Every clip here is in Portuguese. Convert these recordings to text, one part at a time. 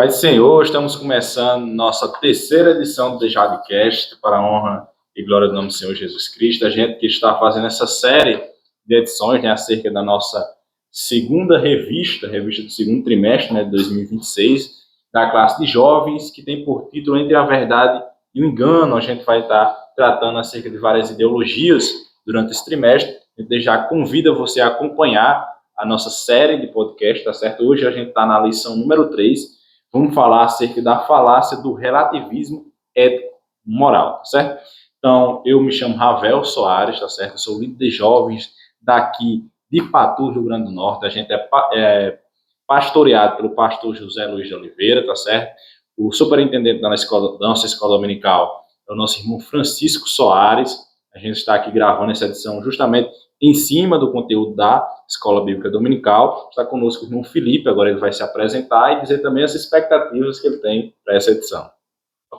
Pai do Senhor, estamos começando nossa terceira edição do The Jadcast, para a honra e glória do nome do Senhor Jesus Cristo. A gente que está fazendo essa série de edições, acerca da nossa segunda revista do segundo trimestre, de 2026, da classe de jovens, que tem por título Entre a Verdade e o Engano. A gente vai estar tratando acerca de várias ideologias durante esse trimestre. A gente já convida você a acompanhar a nossa série de podcast, tá certo? Hoje a gente está na lição número 3. Vamos falar acerca da falácia do relativismo ético-moral, tá certo? Então, eu me chamo Ravel Soares, tá certo? Eu sou líder de jovens daqui de Patu, Rio Grande do Norte. A gente é pastoreado pelo pastor José Luiz de Oliveira, tá certo? O superintendente da nossa escola dominical é o nosso irmão Francisco Soares. A gente está aqui gravando essa edição justamente em cima do conteúdo da Escola Bíblica Dominical. Está conosco o irmão Felipe, agora ele vai se apresentar e dizer também as expectativas que ele tem para essa edição.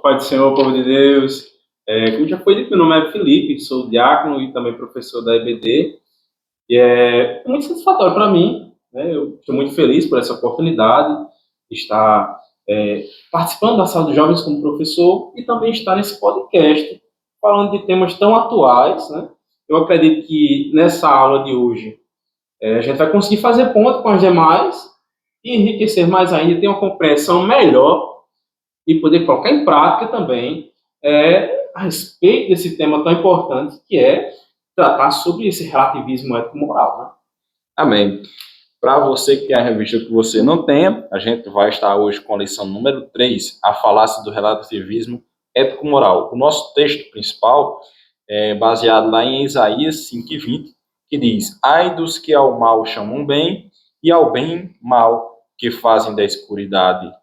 Pai do Senhor, povo de Deus, como já foi dito, meu nome é Felipe, sou diácono e também professor da EBD, e é muito satisfatório para mim, né? Eu estou muito feliz por essa oportunidade de estar participando da sala de jovens como professor e também estar nesse podcast falando de temas tão atuais, né? Eu acredito que nessa aula de hoje a gente vai conseguir fazer ponto com as demais e enriquecer mais ainda, ter uma compreensão melhor e poder colocar em prática também a respeito desse tema tão importante que é tratar sobre esse relativismo ético-moral, né? Amém. Para você que tem a revista que você não tenha, a gente vai estar hoje com a lição número 3, a falácia do relativismo ético-moral. O nosso texto principal é baseado lá em Isaías 5:20, que diz: ai dos que ao mal chamam bem, e ao bem mal, que fazem da escuridade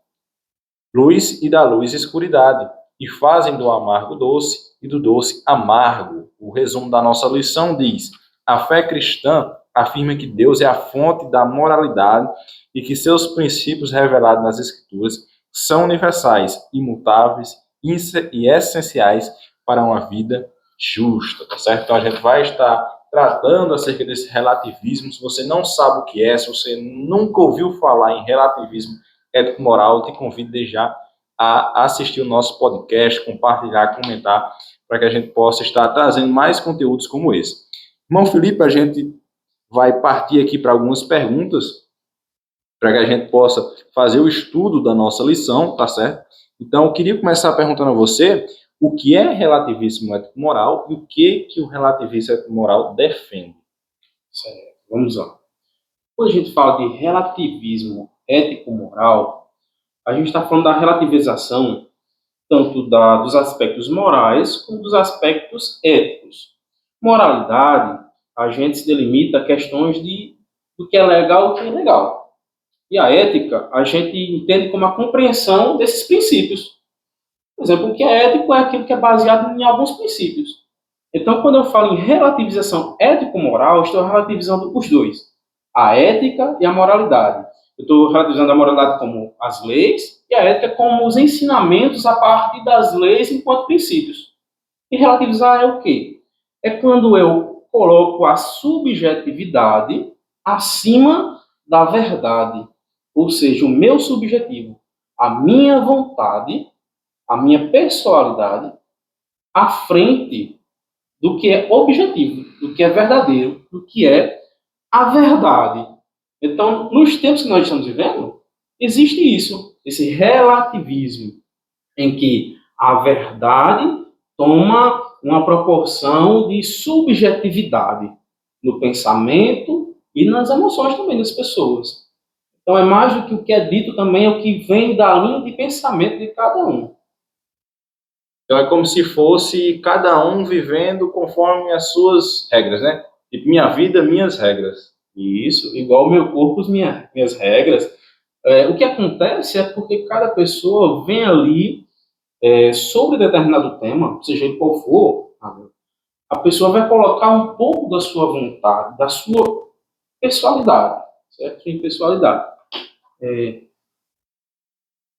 luz e da luz escuridade, e fazem do amargo doce e do doce amargo. O resumo da nossa lição diz: a fé cristã afirma que Deus é a fonte da moralidade e que seus princípios revelados nas Escrituras são universais, imutáveis e essenciais para uma vida justa, tá certo? Então a gente vai estar tratando acerca desse relativismo. Se você não sabe o que é, se você nunca ouviu falar em relativismo ético-moral, eu te convido desde já a assistir o nosso podcast, compartilhar, comentar, para que a gente possa estar trazendo mais conteúdos como esse. Irmão Felipe, a gente vai partir aqui para algumas perguntas, para que a gente possa fazer o estudo da nossa lição, tá certo? Então, eu queria começar perguntando a você o que é relativismo ético-moral e o que o relativismo ético-moral defende. Certo, vamos lá. Quando a gente fala de relativismo ético-moral, a gente está falando da relativização tanto dos aspectos morais como dos aspectos éticos. Moralidade, a gente se delimita a questões do que é legal e o que é ilegal. E a ética, a gente entende como a compreensão desses princípios. Por exemplo, o que é ético é aquilo que é baseado em alguns princípios. Então, quando eu falo em relativização ético-moral, estou relativizando os dois, a ética e a moralidade. Eu estou relativizando a moralidade como as leis e a ética como os ensinamentos a partir das leis enquanto princípios. E relativizar é o quê? É quando eu coloco a subjetividade acima da verdade, ou seja, o meu subjetivo, a minha vontade, a minha pessoalidade, à frente do que é objetivo, do que é verdadeiro, do que é a verdade. Então, nos tempos que nós estamos vivendo, existe isso, esse relativismo, em que a verdade toma uma proporção de subjetividade no pensamento e nas emoções também das pessoas. Então, é mais do que o que é dito também, é o que vem da linha de pensamento de cada um. Então é como se fosse cada um vivendo conforme as suas regras, né? Tipo, minha vida, minhas regras. Isso, igual o meu corpo, as minhas regras. O que acontece é porque cada pessoa vem ali sobre determinado tema, seja ele qual for, a pessoa vai colocar um pouco da sua vontade, da sua pessoalidade, certo? Sua pessoalidade.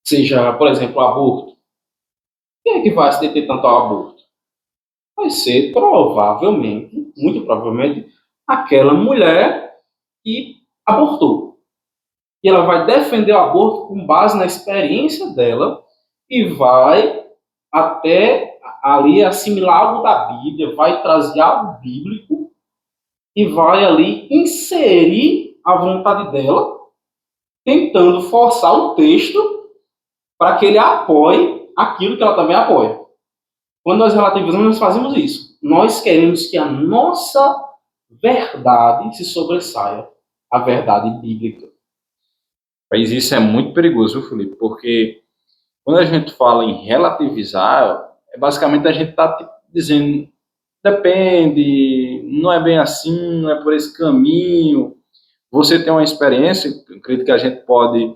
Seja, por exemplo, o aborto. Quem é que vai se deter tanto ao aborto? Vai ser provavelmente, muito provavelmente, aquela mulher que abortou. e ela vai defender o aborto com base na experiência dela e vai até ali assimilar algo da Bíblia, vai trazer algo bíblico e vai ali inserir a vontade dela, tentando forçar o texto para que ele apoie aquilo que ela também apoia. Quando nós relativizamos, nós fazemos isso. Nós queremos que a nossa verdade se sobressaia à verdade bíblica. Mas isso é muito perigoso, viu, Felipe? Porque quando a gente fala em relativizar, basicamente a gente está dizendo depende, não é bem assim, não é por esse caminho. Você tem uma experiência, eu acredito que a gente pode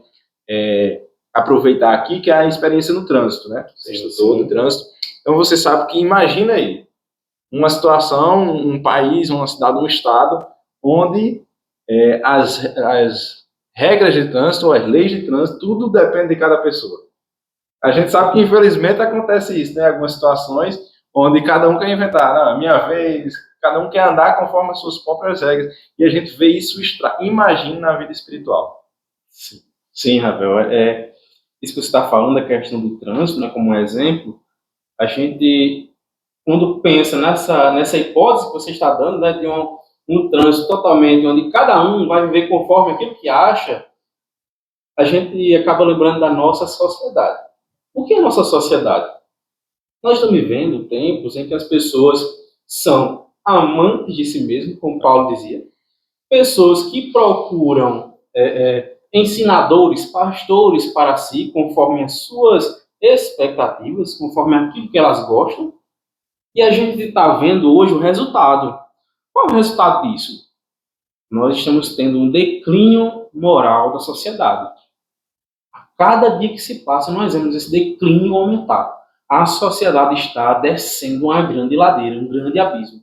aproveitar aqui, que é a experiência no trânsito, né? Você estudou no trânsito. Então você sabe que, imagina aí, uma situação, um país, uma cidade, um estado, onde as regras de trânsito, ou as leis de trânsito, tudo depende de cada pessoa. A gente sabe que, infelizmente, acontece isso, né? Algumas situações onde cada um quer inventar, não, é minha vez, cada um quer andar conforme as suas próprias regras, e a gente vê isso, imagina na vida espiritual. Sim, Ravel, isso que você está falando, a questão do trânsito, né, como um exemplo, a gente, quando pensa nessa hipótese que você está dando, né, de um trânsito totalmente onde cada um vai viver conforme aquilo que acha, a gente acaba lembrando da nossa sociedade. O que é a nossa sociedade? Nós estamos vivendo tempos em que as pessoas são amantes de si mesmo, como Paulo dizia, pessoas que procuram ensinadores, pastores para si, conforme as suas expectativas, conforme aquilo que elas gostam, e a gente está vendo hoje o resultado. Qual é o resultado disso? Nós estamos tendo um declínio moral da sociedade. A cada dia que se passa, nós vemos esse declínio aumentar. A sociedade está descendo uma grande ladeira, um grande abismo.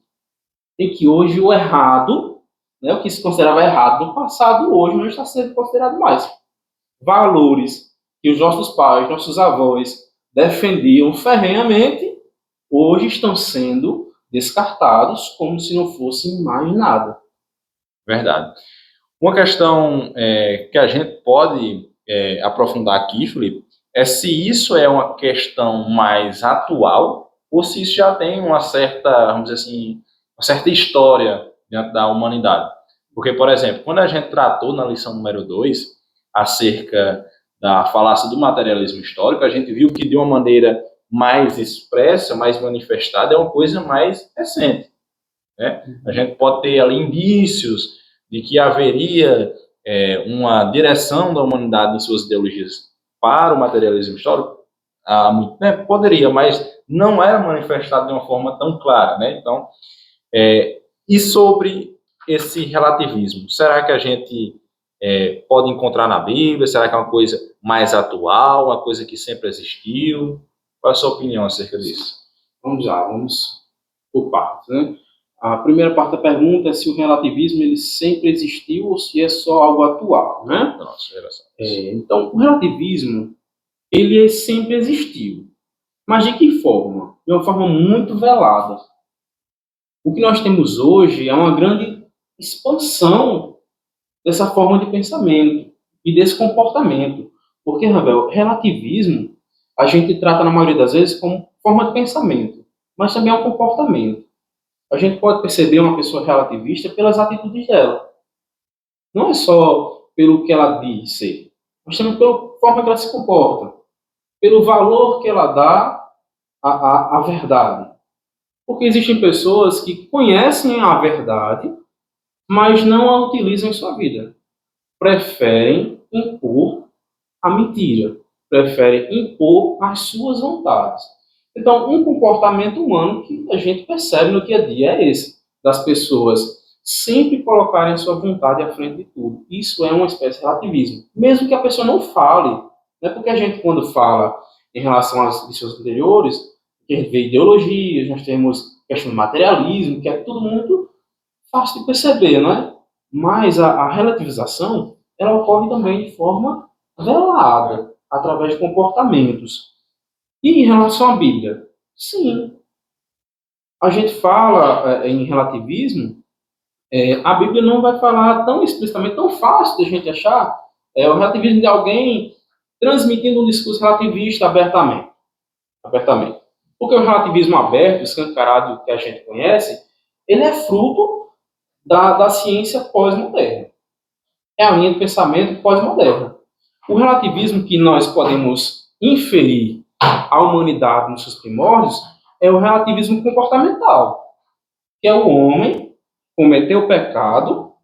Em que hoje o errado, né, o que se considerava errado no passado, hoje não está sendo considerado mais. Valores que os nossos pais, nossos avós defendiam ferrenhamente, hoje estão sendo descartados como se não fossem mais nada. Verdade. Uma questão que a gente pode aprofundar aqui, Felipe, é se isso é uma questão mais atual ou se isso já tem uma certa, vamos dizer assim, uma certa história dentro da humanidade. Porque, por exemplo, quando a gente tratou na lição número 2 acerca da falácia do materialismo histórico, a gente viu que de uma maneira mais expressa, mais manifestada, é uma coisa mais recente. Né? A gente pode ter ali indícios de que haveria uma direção da humanidade em suas ideologias para o materialismo histórico, né? Poderia, mas não era manifestado de uma forma tão clara. Né? Então, e sobre esse relativismo? Será que a gente pode encontrar na Bíblia? Será que é uma coisa mais atual, uma coisa que sempre existiu? Qual é a sua opinião acerca disso? Vamos lá, vamos por partes, né? A primeira parte da pergunta é se o relativismo ele sempre existiu ou se é só algo atual, né? Da nossa geração. Então, o relativismo, ele sempre existiu. Mas de que forma? De uma forma muito velada. O que nós temos hoje é uma grande expansão dessa forma de pensamento e desse comportamento. Porque, Ravel, relativismo a gente trata, na maioria das vezes, como forma de pensamento, mas também é um comportamento. A gente pode perceber uma pessoa relativista pelas atitudes dela. Não é só pelo que ela diz ser, mas também pela forma que ela se comporta, pelo valor que ela dá à verdade. Porque existem pessoas que conhecem a verdade, mas não a utilizam em sua vida. Preferem impor a mentira, preferem impor as suas vontades. Então, um comportamento humano que a gente percebe no dia a dia é esse, das pessoas sempre colocarem a sua vontade à frente de tudo. Isso é uma espécie de relativismo. Mesmo que a pessoa não fale, né? Porque a gente, quando fala em relação às lições anteriores, a gente vê ideologias, nós temos questão do materialismo, que é tudo muito fácil de perceber, não é? Mas a relativização, ela ocorre também de forma velada, através de comportamentos. E em relação à Bíblia? Sim. A gente fala em relativismo, a Bíblia não vai falar tão explicitamente, tão fácil da gente achar, É o relativismo de alguém transmitindo um discurso relativista abertamente. Porque o relativismo aberto, escancarado que a gente conhece, ele é fruto da ciência pós-moderna. É a linha de pensamento pós-moderna. O relativismo que nós podemos inferir à humanidade nos seus primórdios é o relativismo comportamental, que é o homem cometer o pecado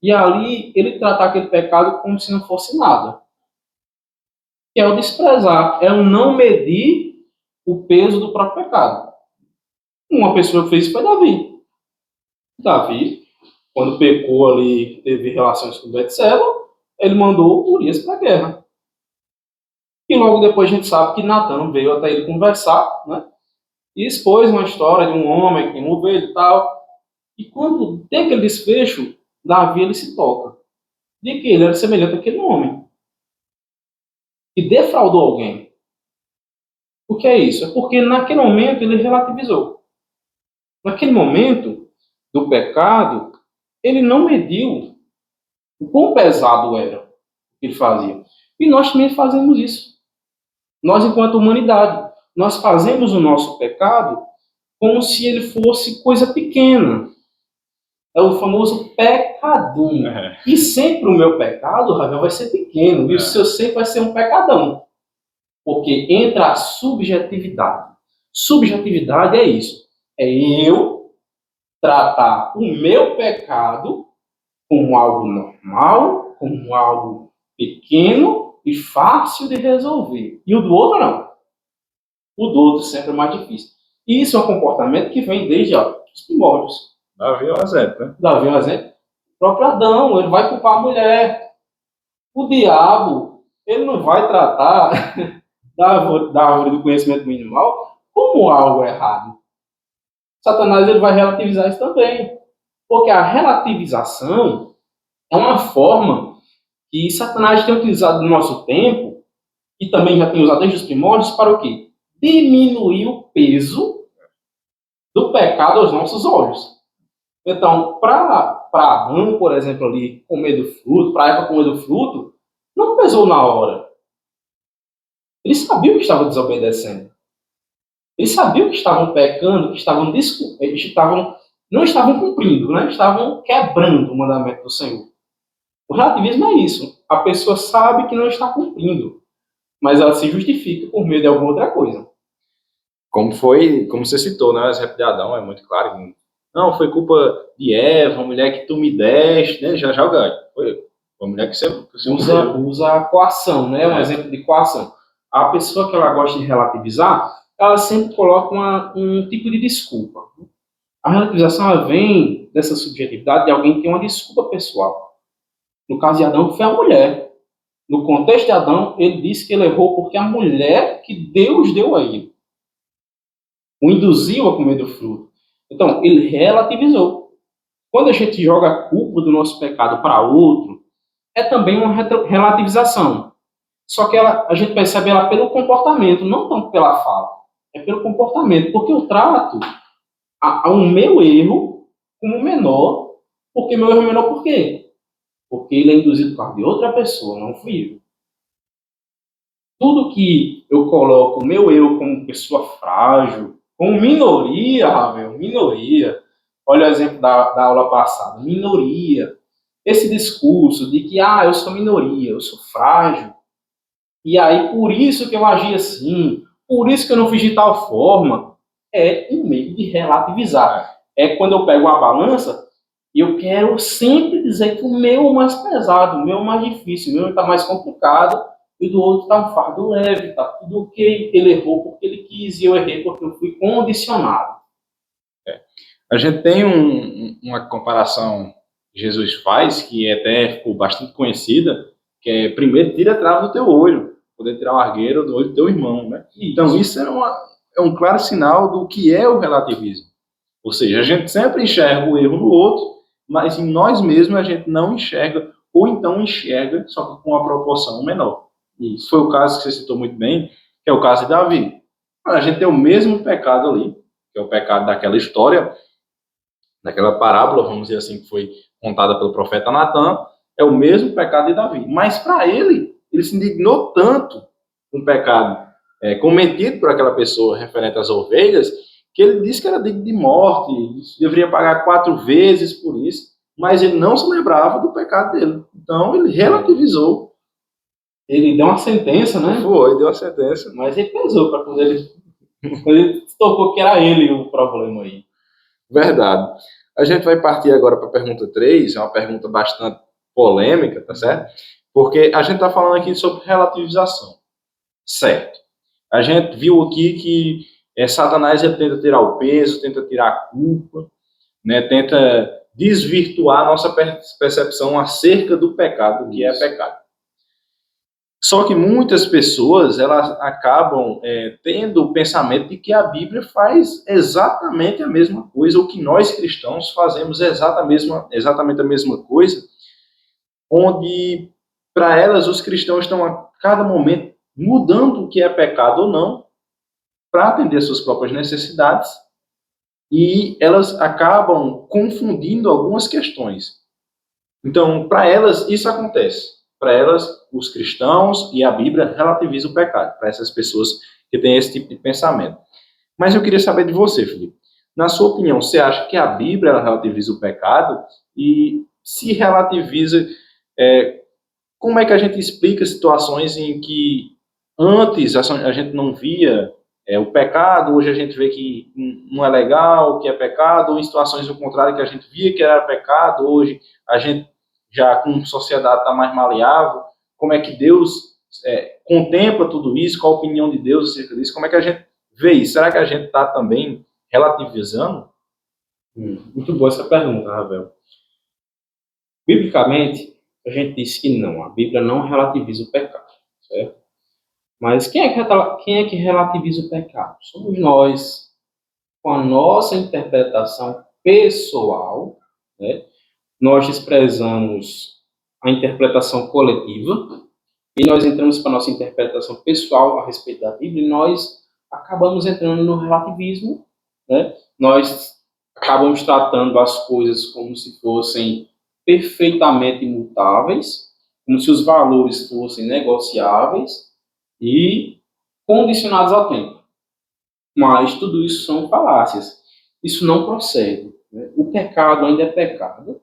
e ali ele tratar aquele pecado como se não fosse nada. Que é o desprezar, é o não medir o peso do próprio pecado. Uma pessoa que fez isso foi Davi. Davi, quando pecou ali, teve relações com Betseba, ele mandou Urias para a guerra. E logo depois a gente sabe que Natan veio até ele conversar, né? E expôs uma história de um homem que tem uma ovelha e tal. E quando tem aquele desfecho, Davi ele se toca de que ele era semelhante àquele homem que defraudou alguém. O que é isso? É porque naquele momento ele relativizou. Naquele momento do pecado, ele não mediu o quão pesado era o que ele fazia. E nós também fazemos isso. Nós, enquanto humanidade, nós fazemos o nosso pecado como se ele fosse coisa pequena. É o famoso pecadinho. E sempre o meu pecado, Ravel, vai ser pequeno. E o seu sempre vai ser um pecadão. Porque entra a subjetividade. Subjetividade é isso. É eu tratar o meu pecado como algo normal, como algo pequeno e fácil de resolver. E o do outro não. O do outro sempre é mais difícil. E isso é um comportamento que vem desde os primórdios. Davi é um exemplo, né? Davi é um exemplo. O próprio Adão, ele vai culpar a mulher. O diabo, ele não vai tratar da árvore do conhecimento minimal como algo errado. Satanás ele vai relativizar isso também. Porque a relativização é uma forma que Satanás tem utilizado no nosso tempo, e também já tem usado desde os primórdios, para o quê? Diminuir o peso do pecado aos nossos olhos. Então, para Adão, por exemplo, ali, comer do fruto, para Eva comer do fruto, não pesou na hora. Eles sabiam que estavam desobedecendo. Eles sabiam que estavam pecando, que não estavam cumprindo, né? Estavam quebrando o mandamento do Senhor. O relativismo é isso. A pessoa sabe que não está cumprindo, mas ela se justifica por meio de alguma outra coisa. Como você citou, né? O exemplo de Adão é muito claro. Não, foi culpa de Eva, a mulher que tu me deste, né? Já o ganho. Foi a mulher que você usa a coação, né? Um exemplo de coação. A pessoa que ela gosta de relativizar, ela sempre coloca um tipo de desculpa. A relativização ela vem dessa subjetividade de alguém que tem uma desculpa pessoal. No caso de Adão, foi a mulher. No contexto de Adão, ele disse que ele errou porque a mulher que Deus deu a ele o induziu a comer do fruto. Então, ele relativizou. Quando a gente joga a culpa do nosso pecado para outro, é também uma relativização. Só que a gente percebe ela pelo comportamento, não tanto pela fala. É pelo comportamento, porque eu trato o meu erro como menor, porque meu erro é menor por quê? Porque ele é induzido por causa de outra pessoa, não fui eu. Tudo que eu coloco o meu eu como pessoa frágil, como minoria, Ravel, minoria. Olha o exemplo da aula passada, minoria. Esse discurso de que, eu sou minoria, eu sou frágil, e aí por isso que eu agi assim, por isso que eu não fiz de tal forma, é um meio de relativizar. É quando eu pego uma balança e eu quero sempre dizer que o meu é mais pesado, o meu é mais difícil, o meu está mais complicado, e do outro está um fardo leve, está tudo ok, ele errou porque ele quis e eu errei porque eu fui condicionado. A gente tem uma comparação que Jesus faz, que até ficou bastante conhecida, que é primeiro tira a trava do teu olho, poder tirar o argueiro do olho do teu irmão, né? Então isso é um claro sinal do que é o relativismo. Ou seja, a gente sempre enxerga o erro no outro, mas em nós mesmos a gente não enxerga, ou então enxerga, só que com uma proporção menor. Isso foi o caso que você citou muito bem, que é o caso de Davi. A gente tem o mesmo pecado ali, que é o pecado daquela história, daquela parábola, vamos dizer assim, que foi contada pelo profeta Natan, É o mesmo pecado de Davi. Mas para ele se indignou tanto com o pecado cometido por aquela pessoa referente às ovelhas, que ele disse que era digno de morte, deveria pagar 4 vezes por isso, mas ele não se lembrava do pecado dele. Então ele relativizou. Ele deu uma sentença, né? Foi, deu uma sentença. Mas ele pesou para quando ele se tocou que era ele o problema aí. Verdade. A gente vai partir agora para a pergunta 3, é uma pergunta bastante polêmica, tá certo? Porque a gente está falando aqui sobre relativização, certo? A gente viu aqui que Satanás ele tenta tirar o peso, tenta tirar a culpa, né? Tenta desvirtuar a nossa percepção acerca do pecado, que é pecado. Só que muitas pessoas elas acabam tendo o pensamento de que a Bíblia faz exatamente a mesma coisa, ou que nós cristãos fazemos exatamente a mesma coisa, onde para elas os cristãos estão a cada momento mudando o que é pecado ou não para atender suas próprias necessidades, e elas acabam confundindo algumas questões. Então, para elas, isso acontece. Para elas, os cristãos e a Bíblia relativizam o pecado, para essas pessoas que têm esse tipo de pensamento. Mas eu queria saber de você, Felipe. Na sua opinião, você acha que a Bíblia ela relativiza o pecado? E se relativiza, como é que a gente explica situações em que antes a gente não via o pecado, hoje a gente vê que não é legal, que é pecado, ou em situações do contrário que a gente via que era pecado, hoje a gente já com sociedade está mais maleável, como é que Deus contempla tudo isso, qual a opinião de Deus acerca disso, como é que a gente vê isso? Será que a gente está também relativizando? Muito boa essa pergunta, Ravel. Biblicamente, a gente diz que não, a Bíblia não relativiza o pecado, certo? Mas quem é que relativiza o pecado? Somos nós, com a nossa interpretação pessoal, né? Nós desprezamos a interpretação coletiva e nós entramos para a nossa interpretação pessoal a respeito da Bíblia e nós acabamos entrando no relativismo, né? Nós acabamos tratando as coisas como se fossem perfeitamente imutáveis, como se os valores fossem negociáveis e condicionados ao tempo. Mas tudo isso são falácias. Isso não procede, né? O pecado ainda é pecado.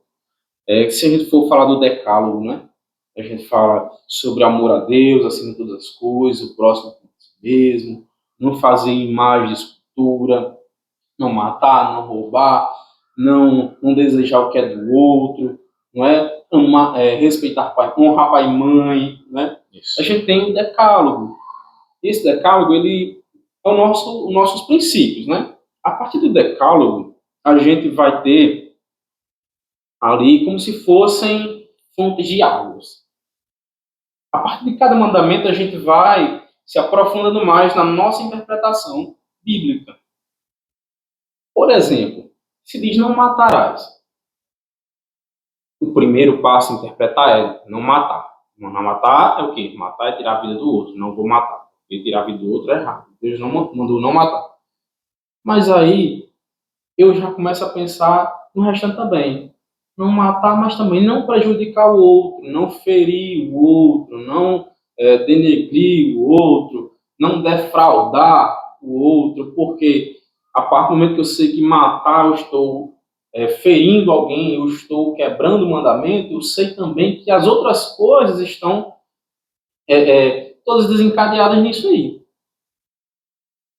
Se a gente for falar do decálogo, né? A gente fala sobre amor a Deus, acima de todas as coisas, o próximo como si mesmo, não fazer imagem de escultura, não matar, não roubar, não desejar o que é do outro, não é? Respeitar pai, honrar pai e mãe, né? Isso. A gente tem o decálogo. Esse decálogo, ele é os nossos princípios, né? A partir do decálogo, a gente vai ter ali como se fossem fontes de águas. A partir de cada mandamento, a gente vai se aprofundando mais na nossa interpretação bíblica. Por exemplo, se diz não matarás. O primeiro passo a interpretar é não matar. Não matar é o quê? Matar é tirar a vida do outro. Não vou matar. Porque tirar a vida do outro é errado. Deus não mandou não matar. Mas aí, eu já começo a pensar no restante também. Não matar, mas também não prejudicar o outro, não ferir o outro, não denegrir o outro, não defraudar o outro, porque a partir do momento que eu sei que matar eu estou ferindo alguém, eu estou quebrando o mandamento, eu sei também que as outras coisas estão todas desencadeadas nisso aí.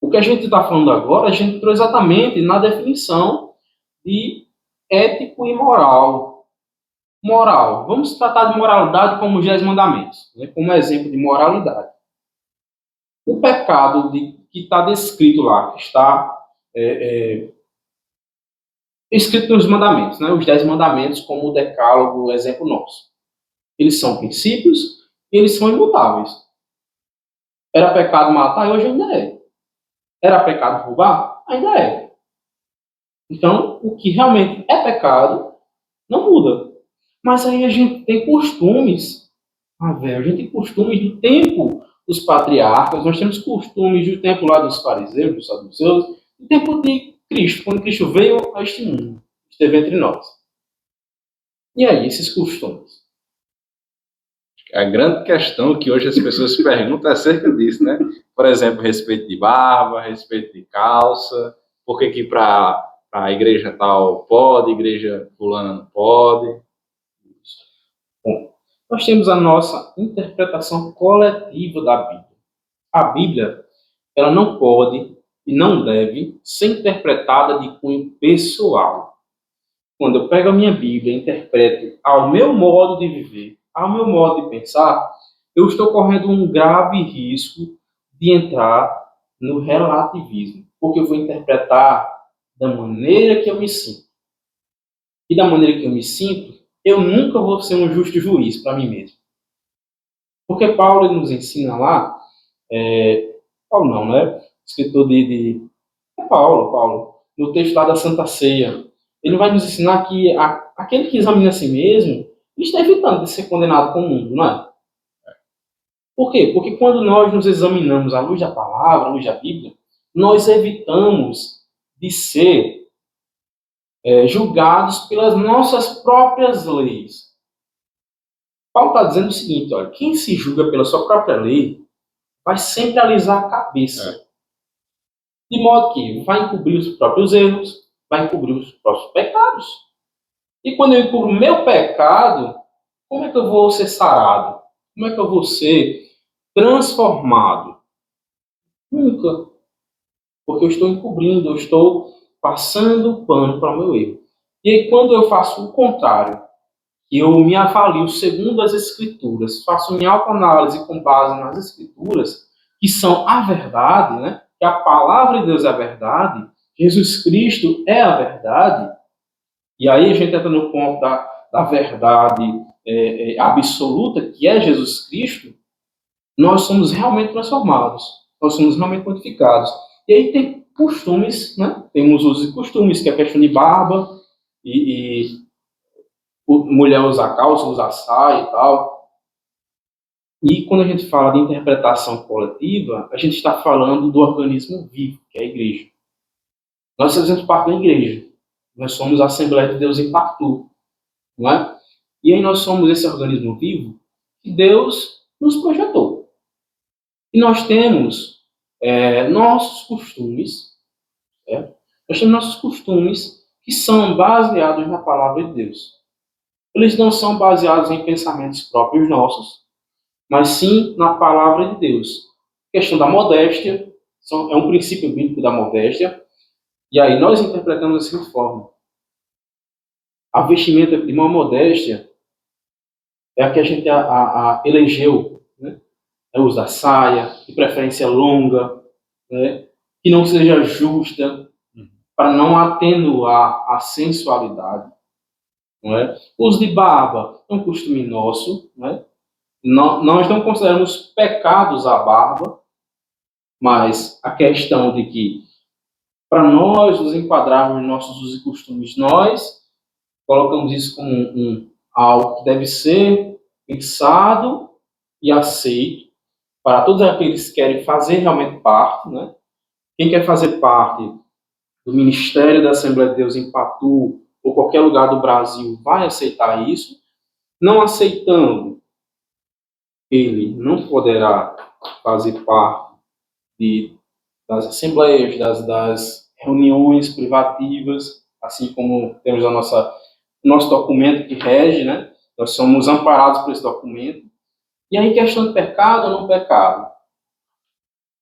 O que a gente está falando agora, a gente entrou exatamente na definição de ético e moral. Moral. Vamos tratar de moralidade como os 10 mandamentos, né, como exemplo de moralidade. O pecado que está descrito lá, que está escrito nos mandamentos, né, os 10 mandamentos como o decálogo, o exemplo nosso. Eles são princípios e eles são imutáveis. Era pecado matar e hoje ainda é. Era pecado roubar? Ainda é. Então, o que realmente é pecado não muda. Mas aí a gente tem costumes. A gente tem costumes do tempo dos patriarcas, nós temos costumes do tempo lá dos fariseus, dos saduceus, do tempo de Cristo, quando Cristo veio a este mundo, esteve entre nós. E aí, esses costumes? A grande questão que hoje as pessoas se perguntam é acerca disso, né? Por exemplo, respeito de barba, respeito de calça, por que que para a igreja tal pode, igreja fulana não pode. Bom, nós temos a nossa interpretação coletiva da Bíblia. A Bíblia, ela não pode e não deve ser interpretada de cunho pessoal. Quando eu pego a minha Bíblia e interpreto ao meu modo de viver, ao meu modo de pensar, eu estou correndo um grave risco de entrar no relativismo, porque eu vou interpretar da maneira que eu me sinto. E da maneira que eu me sinto, eu nunca vou ser um justo juiz para mim mesmo. Porque Paulo ele nos ensina lá, Paulo não, né? Escritor é Paulo, no texto lá da Santa Ceia. Ele vai nos ensinar que aquele que examina a si mesmo, ele está evitando de ser condenado com o mundo, não é? Por quê? Porque quando nós nos examinamos à luz da palavra, à luz da Bíblia, nós evitamos de ser julgados pelas nossas próprias leis. Paulo está dizendo o seguinte, olha, quem se julga pela sua própria lei vai sempre alisar a cabeça. De modo que vai encobrir os próprios erros, vai encobrir os próprios pecados. E quando eu encubro o meu pecado, como é que eu vou ser sarado? Como é que eu vou ser transformado? Nunca. Porque eu estou encobrindo, eu estou passando o pano para o meu erro. E aí, quando eu faço o contrário, que eu me avalio segundo as Escrituras, faço minha autoanálise com base nas Escrituras, que são a verdade, né? Que a palavra de Deus é a verdade, Jesus Cristo é a verdade, e aí a gente entra no ponto da verdade absoluta, que é Jesus Cristo, nós somos realmente transformados, nós somos realmente modificados. E aí tem costumes, né? Temos os costumes, que é a questão de barba, e mulher usar calça, usar saia e tal. E quando a gente fala de interpretação coletiva, a gente está falando do organismo vivo, que é a igreja. Nós fazemos parte da igreja. Nós somos a Assembleia de Deus em Patu, não é? E aí nós somos esse organismo vivo que Deus nos projetou. E nós temos nossos costumes, certo? Nós temos nossos costumes que são baseados na palavra de Deus. Eles não são baseados em pensamentos próprios nossos, mas sim na palavra de Deus. A questão da modéstia é um princípio bíblico da modéstia, e aí nós interpretamos dessa forma. A vestimenta de uma modéstia é a que a gente elegeu, né? É o uso da saia, de preferência longa, né? Que não seja justa, para não atenuar a sensualidade. Não é? O uso de barba é um costume nosso, né? Nós não consideramos pecados a barba, mas a questão de que, para nós nos enquadrarmos em nossos usos e costumes, nós colocamos isso como algo que deve ser pensado e aceito para todos aqueles que querem fazer realmente parte, né? Quem quer fazer parte do Ministério da Assembleia de Deus em Patu ou qualquer lugar do Brasil vai aceitar isso. Não aceitando, ele não poderá fazer parte das assembleias, das reuniões privativas, assim como temos nosso documento que rege, né? Nós somos amparados por esse documento. E aí, questão de pecado ou não pecado?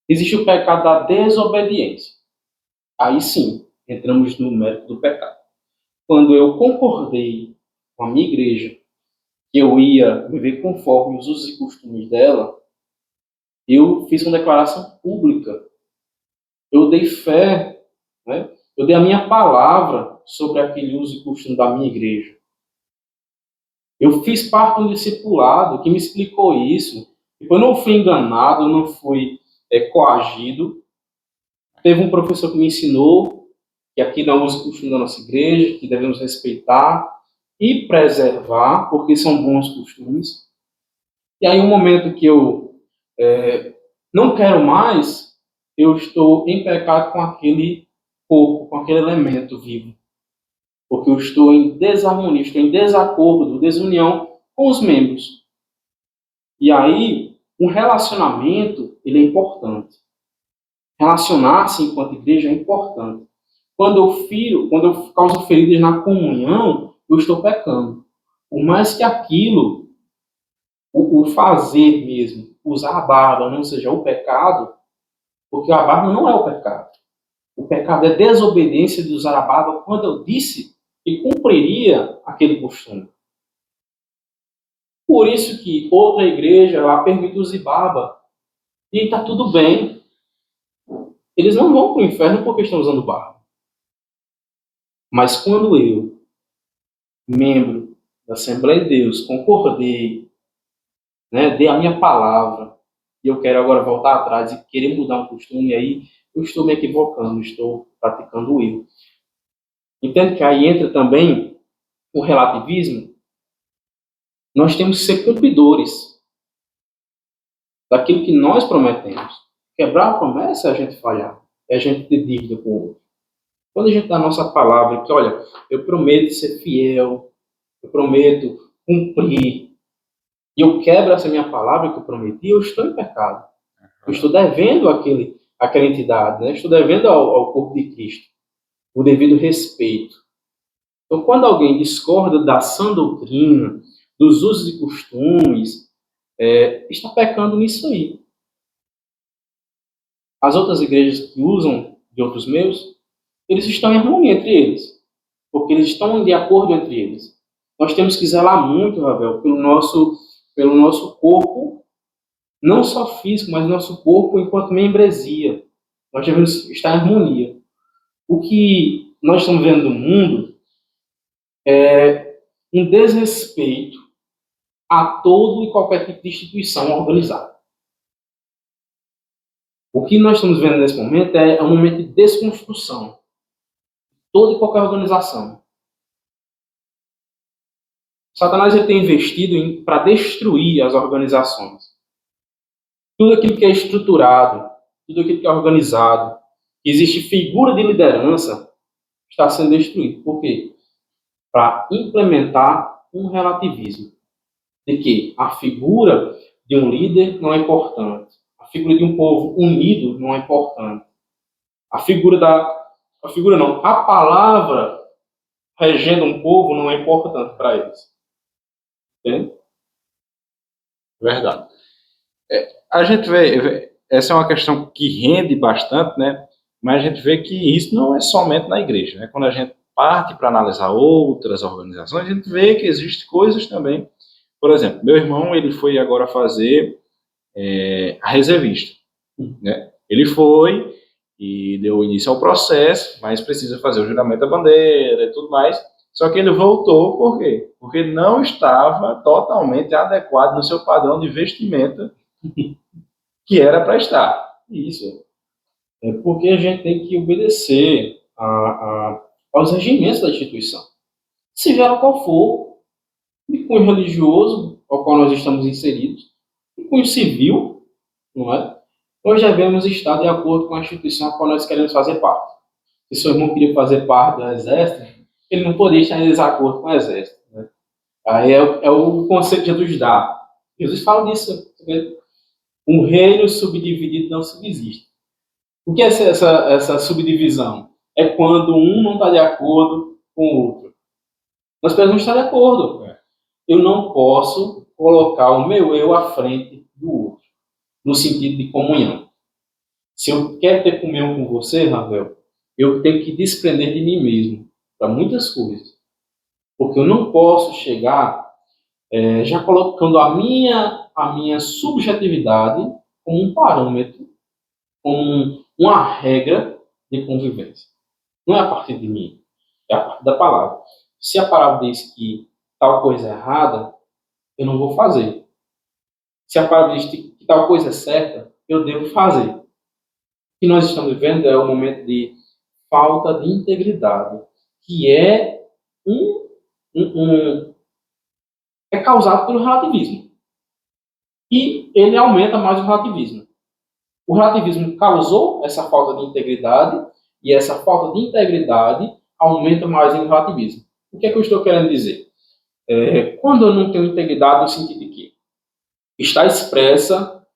Existe o pecado da desobediência. Aí sim, entramos no mérito do pecado. Quando eu concordei com a minha igreja que eu ia viver conforme os usos e costumes dela, eu fiz uma declaração pública. Eu dei fé, né? Eu dei a minha palavra sobre aquele uso e costume da minha igreja. Eu fiz parte de um discipulado que me explicou isso. Eu não fui enganado, eu não fui coagido. Teve um professor que me ensinou que aqui não é o uso e costume da nossa igreja, que devemos respeitar e preservar, porque são bons costumes. E aí, um momento que eu não quero mais, eu estou em pecado com aquele corpo, com aquele elemento vivo. Porque eu estou em desarmonia, estou em desacordo, desunião com os membros. E aí, um relacionamento, ele é importante. Relacionar-se enquanto igreja é importante. Quando eu causo feridas na comunhão, eu estou pecando. Por mais que aquilo, o fazer mesmo, usar a barba não seja o pecado, porque a barba não é o pecado. O pecado é desobediência de usar a barba quando eu disse que cumpriria aquele costume. Por isso que outra igreja lá permite usar barba. E está tudo bem. Eles não vão para o inferno porque estão usando barba. Mas quando eu, membro da Assembleia de Deus, concordei, né, dei a minha palavra, e eu quero agora voltar atrás e querer mudar um costume, aí eu estou me equivocando, estou praticando o erro. Entende que aí entra também o relativismo? Nós temos que ser cumpridores daquilo que nós prometemos. Quebrar a promessa é a gente falhar, é a gente ter dívida com o outro. Quando a gente dá a nossa palavra, que olha, eu prometo ser fiel, eu prometo cumprir, e eu quebro essa minha palavra que eu prometi, eu estou em pecado. Eu estou devendo àquela entidade, né? Estou devendo ao corpo de Cristo o devido respeito. Então, quando alguém discorda da sã doutrina, dos usos e costumes, está pecando nisso aí. As outras igrejas que usam de outros meios, eles estão em harmonia entre eles, porque eles estão de acordo entre eles. Nós temos que zelar muito, Ravel, pelo nosso corpo, não só físico, mas nosso corpo enquanto membresia. Nós devemos estar em harmonia. O que nós estamos vendo no mundo é um desrespeito a todo e qualquer tipo de instituição organizada. O que nós estamos vendo nesse momento é um momento de desconstrução de toda e qualquer organização. Satanás ele tem investido para destruir as organizações. Tudo aquilo que é estruturado, tudo aquilo que é organizado, que existe figura de liderança, está sendo destruído. Por quê? Para implementar um relativismo. De que a figura de um líder não é importante. A figura de um povo unido não é importante. A palavra regendo um povo não é importante para eles. Entende? Verdade. A gente vê, essa é uma questão que rende bastante, né? Mas a gente vê que isso não é somente na igreja, né? Quando a gente parte para analisar outras organizações, a gente vê que existem coisas também. Por exemplo, meu irmão, ele foi agora fazer a reservista, né? Ele foi e deu início ao processo, mas precisa fazer o juramento da bandeira e tudo mais. Só que ele voltou, por quê? Porque não estava totalmente adequado no seu padrão de vestimenta que era para estar. Isso. É porque a gente tem que obedecer aos regimentos da instituição. Seja ela qual for, de cunho religioso, ao qual nós estamos inseridos, de cunho civil, não é? Nós devemos estar de acordo com a instituição a qual nós queremos fazer parte. Se seu irmão queria fazer parte do exército, ele não poderia estar em desacordo com o exército. Né? Aí é o conceito de Jesus dá. Jesus fala disso. Um reino subdividido não subsiste. O que é essa subdivisão? É quando um não está de acordo com o outro. Nós precisamos estar de acordo. Eu não posso colocar o meu eu à frente do outro, no sentido de comunhão. Se eu quero ter comunhão com você, Ravel, eu tenho que desprender de mim mesmo para muitas coisas. Porque eu não posso chegar já colocando a minha subjetividade como um parâmetro, como uma regra de convivência. Não é a partir de mim, é a partir da palavra. Se a palavra diz que tal coisa é errada, eu não vou fazer. Se a palavra diz que tal coisa é certa, eu devo fazer. O que nós estamos vivendo é um momento de falta de integridade, que é é causado pelo relativismo. E ele aumenta mais o relativismo. O relativismo causou essa falta de integridade, e essa falta de integridade aumenta mais o relativismo. O que é que eu estou querendo dizer? Quando eu não tenho integridade, no sentido de quê? está expressa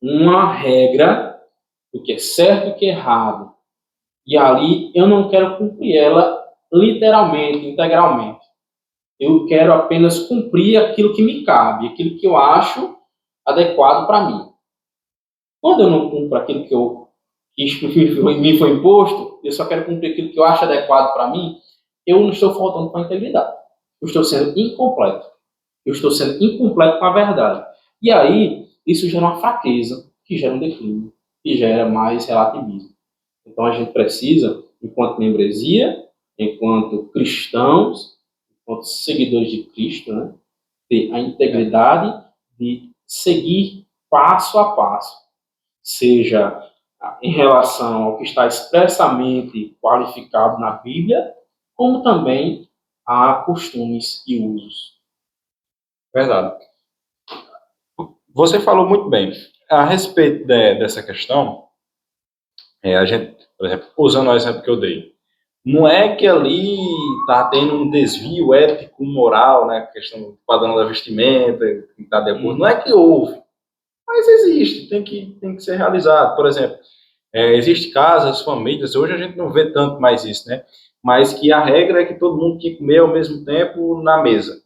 uma regra do que é certo e o que é errado. E ali eu não quero cumprir ela literalmente, integralmente. Eu quero apenas cumprir aquilo que me cabe, aquilo que eu acho adequado para mim. Quando eu não cumpro aquilo que me foi imposto, eu só quero cumprir aquilo que eu acho adequado para mim, eu não estou faltando com a integridade. Eu estou sendo incompleto. Eu estou sendo incompleto com a verdade. E aí, isso gera uma fraqueza, que gera um declínio, que gera mais relativismo. Então, a gente precisa, enquanto membresia, enquanto cristãos, enquanto seguidores de Cristo, né, ter a integridade de seguir passo a passo, seja em relação ao que está expressamente qualificado na Bíblia, como também a costumes e usos. Verdade. Você falou muito bem. A respeito dessa questão, a gente, por exemplo, usando o exemplo que eu dei, não é que ali está tendo um desvio ético, moral, né? A questão do padrão da vestimenta, que está de acordo. Não é que houve, mas existe, tem que ser realizado. Por exemplo, existe casas, famílias, hoje a gente não vê tanto mais isso, né? Mas que a regra é que todo mundo tem que comer ao mesmo tempo na mesa.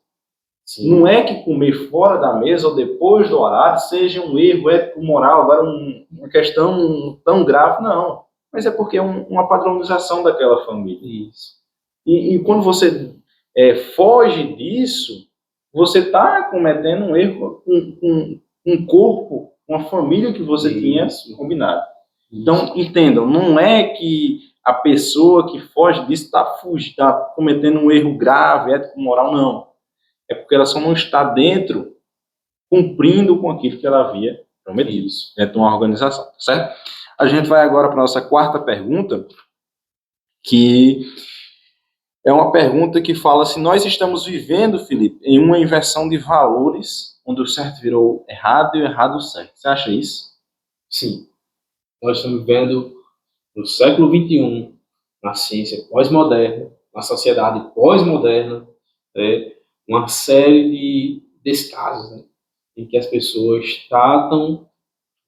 Sim. Não é que comer fora da mesa ou depois do horário seja um erro ético, moral, agora uma questão tão grave, não. Mas é porque é uma padronização daquela família. Isso. E quando você foge disso, você está cometendo um erro com um corpo, uma família que você tinha combinado. Então, entendam, não é que a pessoa que foge disso está cometendo um erro grave, ético, moral, não. É porque ela só não está dentro, cumprindo com aquilo que ela havia prometido, dentro de uma organização, certo? A gente vai agora para a nossa quarta pergunta, que é uma pergunta que fala se nós estamos vivendo, Felipe, em uma inversão de valores, onde o certo virou errado e o errado certo. Você acha isso? Sim. Nós estamos vivendo no século XXI, na ciência pós-moderna, na sociedade pós-moderna, uma série de descasos, né, em que as pessoas tratam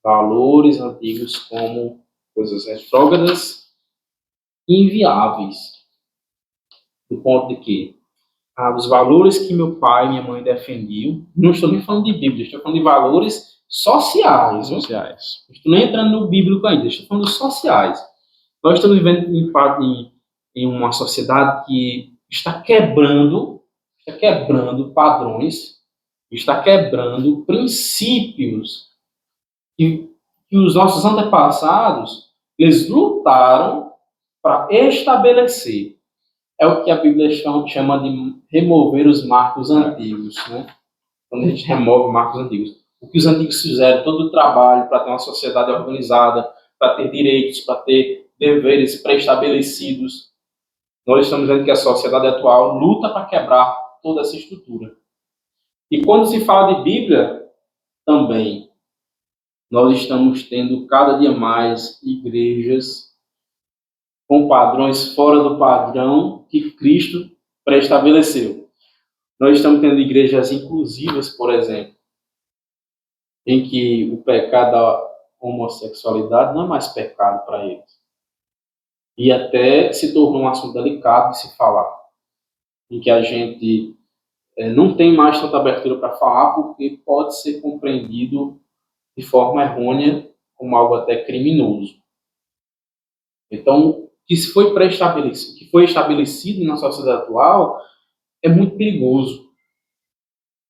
valores antigos como coisas retrógradas e inviáveis, do ponto de que os valores que meu pai e minha mãe defendiam, não estou nem falando de Bíblia, estou falando de valores sociais. Não estou nem entrando no bíblico ainda, estou falando dos sociais. Nós estamos vivendo em uma sociedade que está quebrando padrões, está quebrando princípios que os nossos antepassados eles lutaram para estabelecer. É o que a Bíblia chama de remover os marcos antigos, né? Quando a gente remove marcos antigos. O que os antigos fizeram, todo o trabalho para ter uma sociedade organizada, para ter direitos, para ter deveres pré-estabelecidos. Nós estamos vendo que a sociedade atual luta para quebrar toda essa estrutura. E quando se fala de Bíblia, também, nós estamos tendo cada dia mais igrejas com padrões fora do padrão que Cristo pré-estabeleceu. Nós estamos tendo igrejas inclusivas, por exemplo, em que o pecado da homossexualidade não é mais pecado para eles. E até se tornou um assunto delicado de se falar, em que a gente não tem mais tanta abertura para falar, porque pode ser compreendido de forma errônea como algo até criminoso. Então, que foi pré-estabelecido, que foi estabelecido na sociedade atual, é muito perigoso.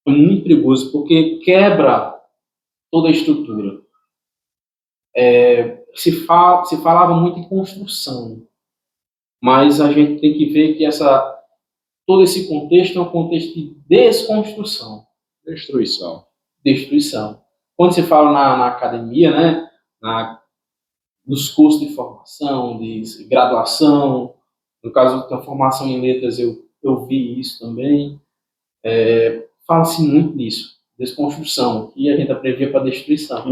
É muito perigoso, porque quebra toda a estrutura. Se falava muito em construção, mas a gente tem que ver que todo esse contexto é um contexto de desconstrução. Destruição. Quando se fala na academia, né, nos cursos de formação, de graduação, no caso da formação em letras, eu vi isso também, fala-se muito nisso, desconstrução, e a gente abrevia para destruição.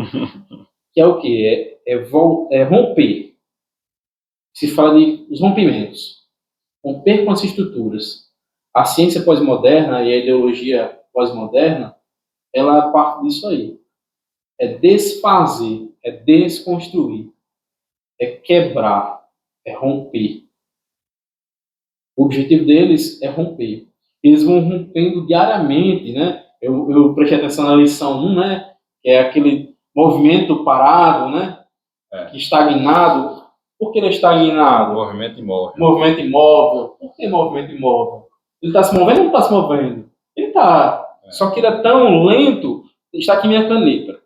Que é o quê? É romper. Se fala de os rompimentos. Romper com as estruturas. A ciência pós-moderna e a ideologia pós-moderna, ela parte disso aí. é desfazer, é desconstruir, é quebrar, é romper. O objetivo deles é romper. Eles vão rompendo diariamente, né? Eu prestei atenção na lição 1, né? Que é aquele movimento parado, né? Que estagnado. Por que ele é estagnado? Movimento imóvel. Movimento imóvel. Por que movimento imóvel? Ele está se movendo ou não está se movendo? Ele está. Só que ele é tão lento. Está aqui minha caneta.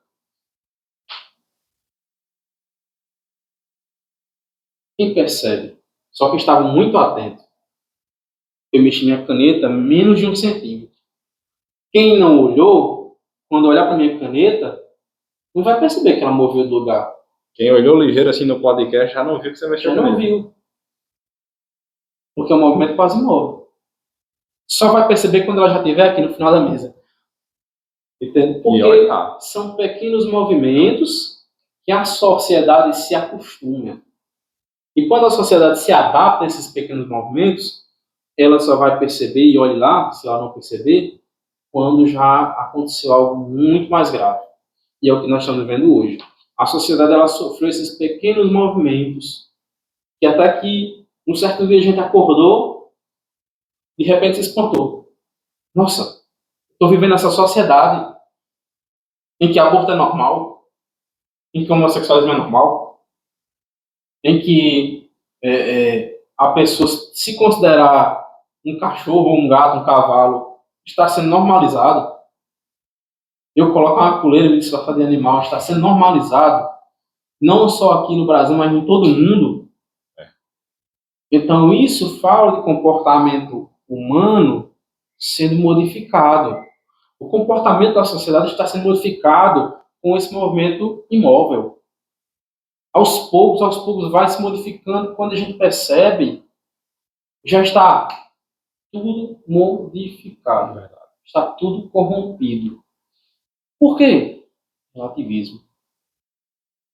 Quem percebe? Só que estava muito atento. Eu mexi minha caneta menos de 1 centímetro. Quem não olhou, quando olhar para minha caneta, não vai perceber que ela moveu do lugar. Quem olhou ligeiro assim no podcast já não viu que você mexeu. Já não viu. Porque é um movimento quase imóvel. Só vai perceber quando ela já estiver aqui no final da mesa. Entende? Porque são pequenos movimentos que a sociedade se acostuma. E quando a sociedade se adapta a esses pequenos movimentos, ela só vai perceber, e olhe lá, se ela não perceber, quando já aconteceu algo muito mais grave. E é o que nós estamos vendo hoje. A sociedade ela sofreu esses pequenos movimentos, que até que um certo dia a gente acordou, de repente se espantou. Nossa, estou vivendo nessa sociedade em que aborto é normal, em que homossexualismo é normal, em que a pessoa se considerar um cachorro, um gato, um cavalo, está sendo normalizado. Eu coloco uma coleira e me disfarçar de animal, está sendo normalizado, não só aqui no Brasil, mas em todo o mundo. Então, isso fala de comportamento humano sendo modificado. O comportamento da sociedade está sendo modificado com esse movimento imóvel. Aos poucos vai se modificando. Quando a gente percebe, já está tudo modificado. Está tudo corrompido. Por quê? Relativismo.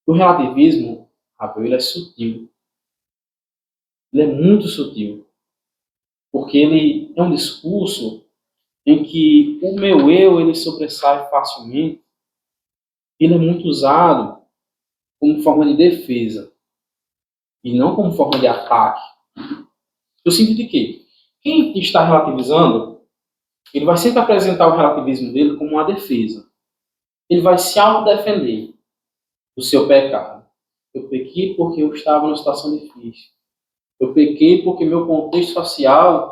O relativismo, Rafael, ele é sutil. Ele é muito sutil. Porque ele é um discurso em que o meu eu ele sobressai facilmente. Ele é muito usado como forma de defesa e não como forma de ataque. Eu sinto de quê? Quem está relativizando, ele vai sempre apresentar o relativismo dele como uma defesa. Ele vai se autodefender do seu pecado. Eu pequei porque eu estava numa situação difícil. Eu pequei porque meu contexto social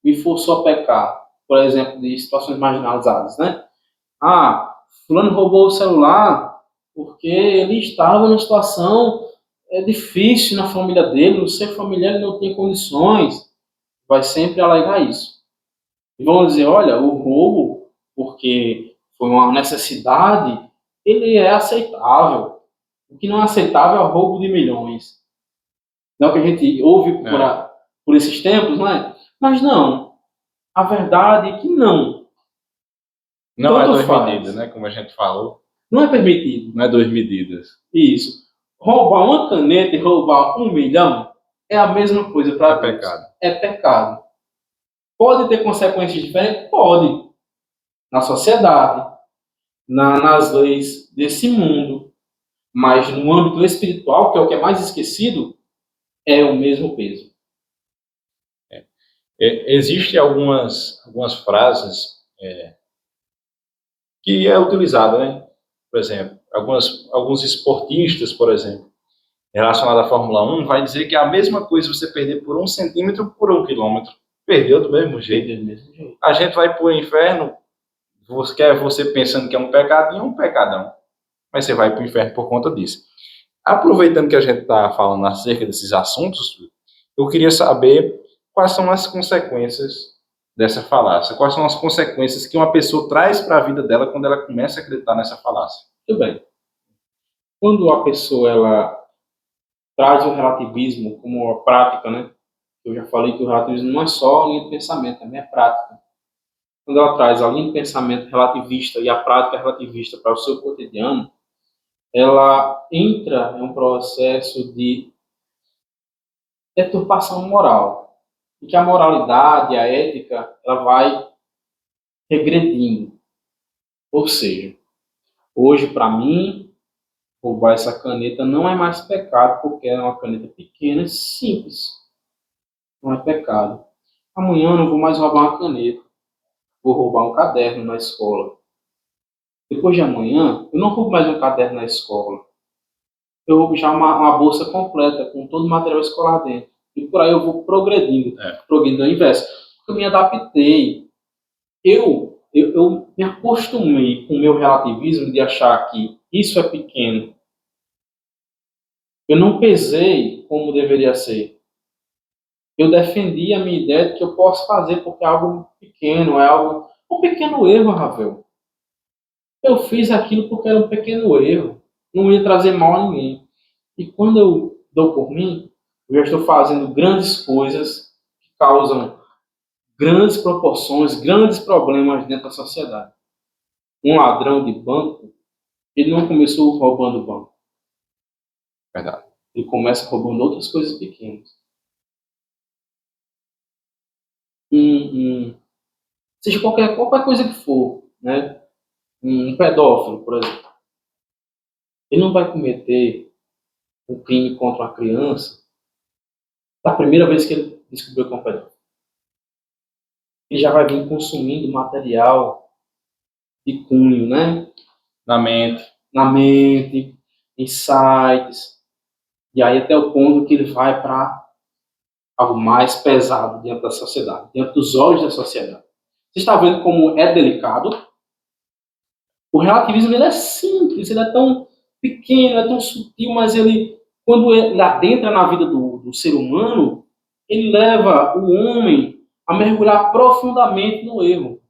me forçou a pecar. Por exemplo, de situações marginalizadas, né? Ah, fulano roubou o celular porque ele estava numa situação difícil na família dele, no seu familiar ele não tinha condições. Vai sempre alegar isso. E vão dizer, olha, o roubo, porque foi uma necessidade, ele é aceitável. O que não é aceitável é o roubo de milhões. Não é o que a gente ouve por esses tempos, não é? Mas não. A verdade é que não. Não é duas medidas, né? Como a gente falou. Não é permitido. Não é duas medidas. Isso. Roubar uma caneta e roubar 1 milhão é a mesma coisa para Deus. Pecado. É pecado. Pode ter consequências diferentes? Pode. Na sociedade, nas leis desse mundo. Mas no âmbito espiritual, que é o que é mais esquecido, é o mesmo peso. Existem algumas frases que é utilizada, né? Por exemplo, alguns esportistas, por exemplo, relacionado à Fórmula 1, vai dizer que é a mesma coisa você perder por 1 centímetro por 1 quilômetro. Perdeu do mesmo jeito. A gente vai para o inferno, você pensando que é um pecadinho, é um pecadão. Mas você vai para o inferno por conta disso. Aproveitando que a gente está falando acerca desses assuntos, eu queria saber quais são as consequências dessa falácia. Quais são as consequências que uma pessoa traz para a vida dela quando ela começa a acreditar nessa falácia? Muito bem. Quando a pessoa ela traz o relativismo como uma prática, né? Eu já falei que o relativismo não é só a linha de pensamento, também é prática. Quando ela traz a linha de pensamento relativista e a prática relativista para o seu cotidiano, ela entra em um processo de deturpação moral, em que a moralidade, a ética, ela vai regredindo. Ou seja, Hoje, para mim, roubar essa caneta não é mais pecado, porque é uma caneta pequena e simples. Não é pecado. Amanhã eu não vou mais roubar uma caneta. Vou roubar um caderno na escola. Depois de amanhã, eu não roubo mais um caderno na escola. Eu roubo já uma bolsa completa, com todo o material escolar dentro. E por aí eu vou progredindo. Progredindo ao inverso. Porque eu me adaptei. Eu me acostumei com o meu relativismo de achar que isso é pequeno. Eu não pesei como deveria ser. Eu defendi a minha ideia de que eu posso fazer porque é algo pequeno, é algo... Um pequeno erro, Ravel. Eu fiz aquilo porque era um pequeno erro. Não ia trazer mal a ninguém. E quando eu dou por mim, eu já estou fazendo grandes coisas que causam grandes proporções, grandes problemas dentro da sociedade. Um ladrão de banco, ele não começou roubando banco. Verdade. Ele começa roubando outras coisas pequenas. Seja qualquer coisa que for, né? Um pedófilo, por exemplo. Ele não vai cometer um crime contra uma criança da primeira vez que ele descobriu que é um pedófilo. Ele já vai vir consumindo material de cunho, né? Na mente. Na mente, em sites. E aí até o ponto que ele vai para algo mais pesado dentro da sociedade, dentro dos olhos da sociedade. Você está vendo como é delicado? O relativismo ele é simples, ele é tão pequeno, é tão sutil, mas ele, quando ele adentra na vida do ser humano, ele leva o homem a mergulhar profundamente no erro.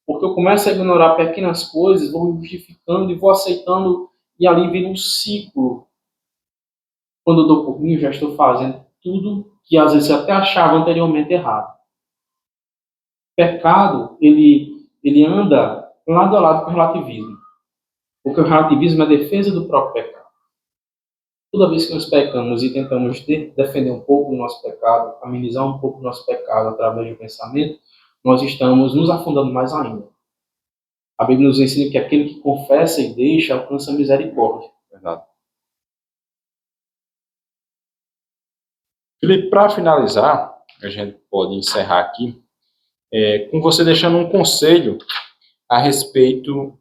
Porque eu começo a ignorar pequenas coisas, vou me justificando e vou aceitando, e ali vira um ciclo. Quando eu dou por mim, eu já estou fazendo tudo que às vezes eu até achava anteriormente errado. O pecado, ele anda lado a lado com o relativismo. Porque o relativismo é a defesa do próprio pecado. Toda vez que nós pecamos e tentamos defender um pouco do nosso pecado, amenizar um pouco do nosso pecado através do pensamento, nós estamos nos afundando mais ainda. A Bíblia nos ensina que aquele que confessa e deixa alcança a misericórdia. Verdade. Felipe, para finalizar, a gente pode encerrar aqui, com você deixando um conselho a respeito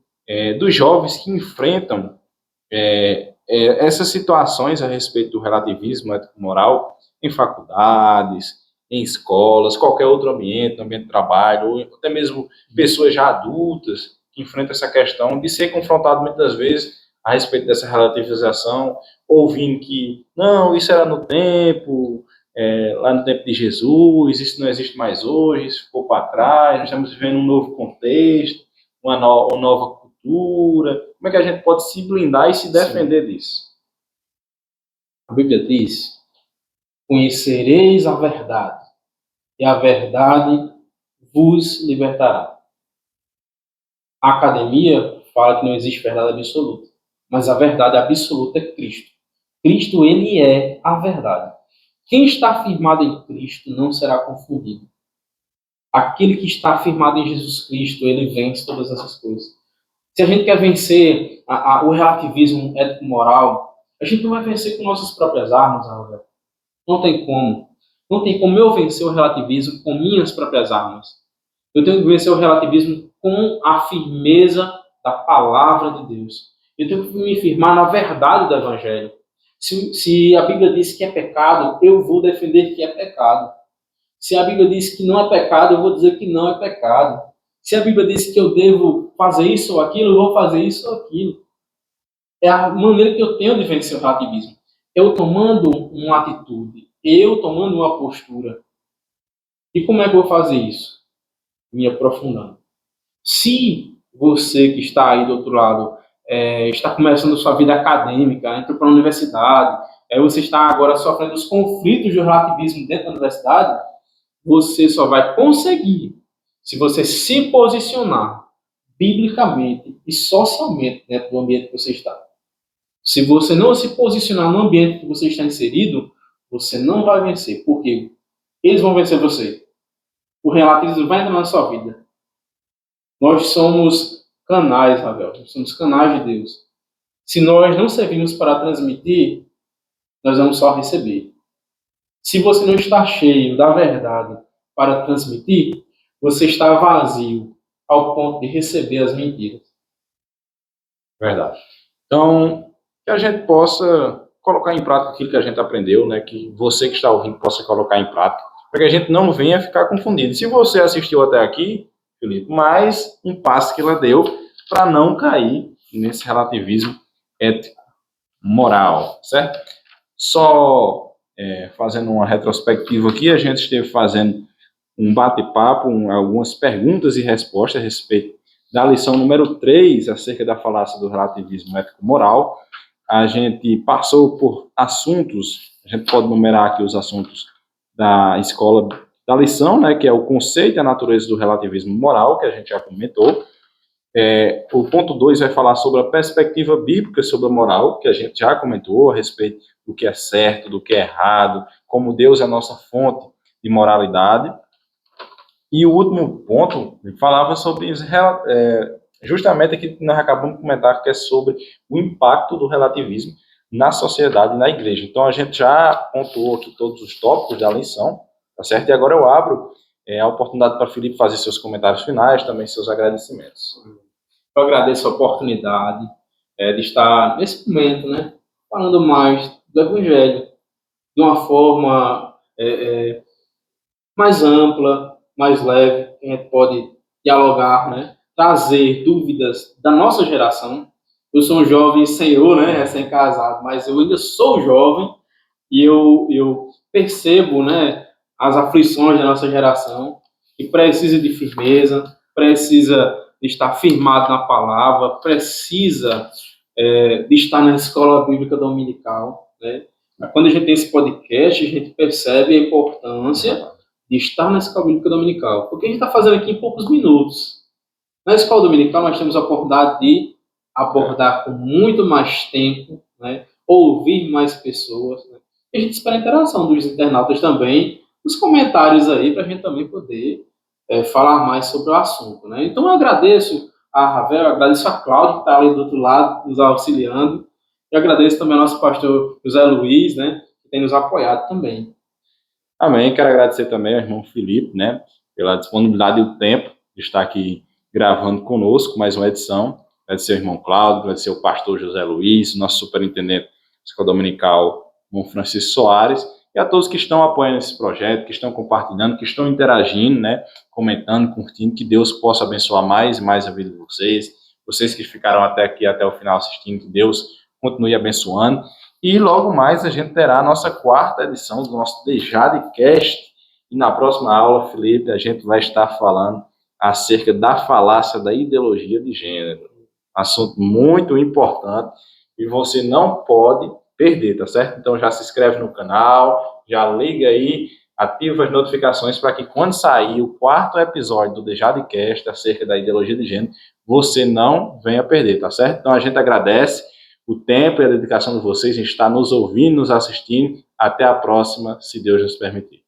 dos jovens que enfrentam essas situações a respeito do relativismo ético-moral em faculdades, em escolas, qualquer outro ambiente, no ambiente de trabalho, ou até mesmo pessoas já adultas que enfrentam essa questão de ser confrontado muitas vezes a respeito dessa relativização, ouvindo que, não, isso era no tempo, lá no tempo de Jesus, isso não existe mais hoje, isso ficou para trás, nós estamos vivendo um novo contexto, uma nova cultura. Como é que a gente pode se blindar e se defender disso? A Bíblia diz: conhecereis a verdade, e a verdade vos libertará. A academia fala que não existe verdade absoluta, mas a verdade absoluta é Cristo. Cristo, ele é a verdade. Quem está firmado em Cristo não será confundido. Aquele que está firmado em Jesus Cristo, ele vence todas essas coisas. Se a gente quer vencer o relativismo ético-moral, a gente não vai vencer com nossas próprias armas, Rafael. Não tem como. Não tem como eu vencer o relativismo com minhas próprias armas. Eu tenho que vencer o relativismo com a firmeza da palavra de Deus. Eu tenho que me firmar na verdade do Evangelho. Se a Bíblia diz que é pecado, eu vou defender que é pecado. Se a Bíblia diz que não é pecado, eu vou dizer que não é pecado. Se a Bíblia diz que eu devo fazer isso ou aquilo, eu vou fazer isso ou aquilo. É a maneira que eu tenho de vencer o relativismo. Eu tomando uma atitude, eu tomando uma postura. E como é que eu vou fazer isso? Me aprofundando. Se você que está aí do outro lado está começando sua vida acadêmica, entrou para a universidade, você está agora sofrendo os conflitos do relativismo dentro da universidade, você só vai conseguir se você se posicionar biblicamente e socialmente dentro do ambiente que você está. Se você não se posicionar no ambiente que você está inserido, você não vai vencer. Por quê? Eles vão vencer você. O relativismo vai entrar na sua vida. Nós somos canais, Ravel. Nós somos canais de Deus. Se nós não servimos para transmitir, nós vamos só receber. Se você não está cheio da verdade para transmitir, você está vazio ao ponto de receber as mentiras. Verdade. Então, que a gente possa colocar em prática aquilo que a gente aprendeu, né? Que você que está ouvindo possa colocar em prática, para que a gente não venha ficar confundido. Se você assistiu até aqui, Felipe, mais um passo que ela deu para não cair nesse relativismo ético, moral, certo? Só fazendo uma retrospectiva aqui, a gente esteve fazendo um bate-papo, algumas perguntas e respostas a respeito da lição número 3, acerca da falácia do relativismo ético-moral. A gente passou por assuntos, a gente pode numerar aqui os assuntos da escola da lição, né, que é o conceito e a natureza do relativismo moral, que a gente já comentou. O ponto 2 vai falar sobre a perspectiva bíblica sobre a moral, que a gente já comentou, a respeito do que é certo, do que é errado, como Deus é a nossa fonte de moralidade. E o último ponto falava sobre justamente aquilo que nós acabamos de comentar, que é sobre o impacto do relativismo na sociedade e na igreja. Então, a gente já pontuou aqui todos os tópicos da lição, tá certo? E agora eu abro a oportunidade para o Felipe fazer seus comentários finais, também seus agradecimentos. Eu agradeço a oportunidade de estar nesse momento, né, falando mais do Evangelho, de uma forma mais ampla, mais leve, que a gente pode dialogar, né, trazer dúvidas da nossa geração. Eu sou um jovem senhor, né, recém-casado, mas eu ainda sou jovem e eu percebo, né, as aflições da nossa geração, que precisa de firmeza, precisa de estar firmado na palavra, precisa de estar na escola bíblica dominical, né? Quando a gente tem esse podcast, a gente percebe a importância de estar na escola bíblica dominical, porque a gente está fazendo aqui em poucos minutos. Na escola dominical, nós temos a oportunidade de abordar com muito mais tempo, né? Ouvir mais pessoas, né? E a gente espera a interação dos internautas também, nos comentários aí, para a gente também poder falar mais sobre o assunto, né? Então, eu agradeço a Ravel, agradeço a Cláudia, que está ali do outro lado, nos auxiliando, e agradeço também ao nosso pastor José Luiz, né, que tem nos apoiado também. Amém. Quero agradecer também ao irmão Felipe, né, pela disponibilidade e o tempo de estar aqui gravando conosco mais uma edição. Agradecer ao irmão Cláudio, agradecer ao pastor José Luiz, nosso superintendente da Escola Dominical, irmão Francisco Soares, e a todos que estão apoiando esse projeto, que estão compartilhando, que estão interagindo, né, comentando, curtindo, que Deus possa abençoar mais e mais a vida de vocês. Vocês que ficaram até aqui, até o final assistindo, que Deus continue abençoando. E logo mais a gente terá a nossa 4ª edição do nosso DejadCast. E na próxima aula, Felipe, a gente vai estar falando acerca da falácia da ideologia de gênero. Assunto muito importante e você não pode perder, tá certo? Então já se inscreve no canal, já liga aí, ativa as notificações para que quando sair o 4º episódio do DejadCast acerca da ideologia de gênero, você não venha perder, tá certo? Então a gente agradece o tempo e a dedicação de vocês em estar nos ouvindo, nos assistindo. Até a próxima, se Deus nos permitir.